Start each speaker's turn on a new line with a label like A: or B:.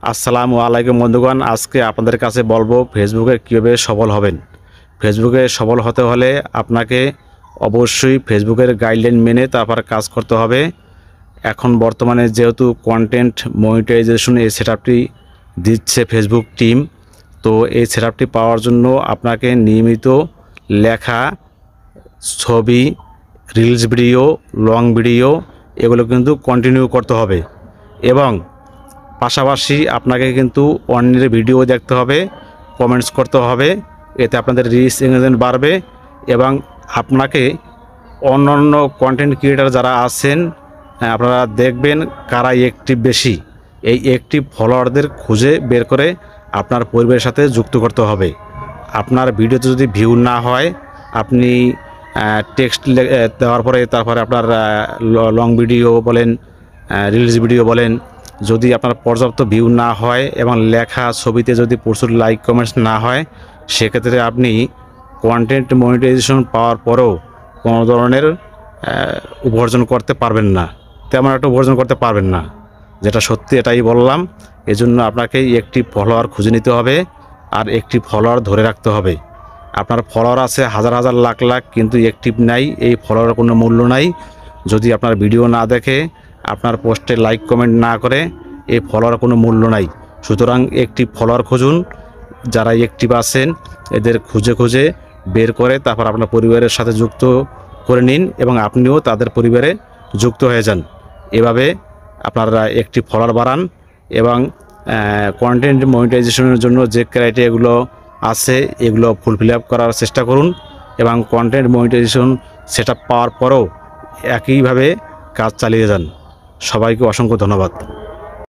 A: আসসালামু আলাইকুম বন্ধুগণ, আজকে আপনাদের কাছে বলবো ফেসবুকে কীভাবে সফল হবেন। ফেসবুকে সফল হতে হলে আপনাকে অবশ্যই ফেসবুকের গাইডলাইন মেনে তারপর কাজ করতে হবে। এখন বর্তমানে যেহেতু কন্টেন্ট মনিটাইজেশন এই সেটআপটি দিচ্ছে ফেসবুক টিম, তো এই সেটআপটি পাওয়ার জন্য আপনাকে নিয়মিত লেখা, ছবি, রিলস ভিডিও, লং ভিডিও এগুলো কিন্তু কন্টিনিউ করতে হবে এবং পাশাপাশি আপনাকে কিন্তু অন্যের ভিডিও দেখতে হবে, কমেন্টস করতে হবে। এতে আপনাদের রিচ এঙ্গেজমেন্ট বাড়বে এবং আপনাকে অন্যান্য কন্টেন্ট ক্রিয়েটার যারা আছেন আপনারা দেখবেন কারা অ্যাক্টিভ বেশি। এই অ্যাক্টিভ ফলোয়ারদের খুঁজে বের করে আপনার পরিবারের সাথে যুক্ত করতে হবে। আপনার ভিডিওতে যদি ভিউ না হয়, আপনি টেক্সট দেওয়ার পরে তারপরে আপনার লং ভিডিও বলেন, রিলস ভিডিও বলেন, যদি আপনার পর্যাপ্ত ভিউ না হয় এবং লেখা ছবিতে যদি প্রচুর লাইক কমেন্টস না হয়, সেক্ষেত্রে আপনি কন্টেন্ট মনিটাইজেশন পাওয়ার পরেও কোনো ধরনের উপার্জন করতে পারবেন না, তেমন একটা উপার্জন করতে পারবেন না। যেটা সত্যি এটাই বললাম। এজন্য আপনাকে একটি ফলোয়ার খুঁজে নিতে হবে আর একটি ফলোয়ার ধরে রাখতে হবে। আপনার ফলোয়ার আছে হাজার হাজার লাখ লাখ, কিন্তু অ্যাক্টিভ নাই, এই ফলোয়ারের কোনো মূল্য নাই। যদি আপনার ভিডিও না দেখে, আপনার পোস্টে লাইক কমেন্ট না করে, এই ফলোয়ার কোনো মূল্য নাই। সুতরাং একটি ফলোয়ার খুঁজুন, যারা অ্যাক্টিভ আছেন এদের খুঁজে খুঁজে বের করে তারপর আপনার পরিবারের সাথে যুক্ত করে নিন এবং আপনিও তাদের পরিবারে যুক্ত হয়ে যান। এভাবে আপনারা একটি ফলোয়ার বাড়ান এবং কন্টেন্ট মনিটাইজেশনের জন্য যে ক্রাইটেরিয়াগুলো আছে এগুলো ফুলফিল আপ করার চেষ্টা করুন এবং কন্টেন্ট মনিটাইজেশন সেটআপ পাওয়ার পরেও একইভাবে কাজ চালিয়ে যান। সবাইকে অসংখ্য ধন্যবাদ।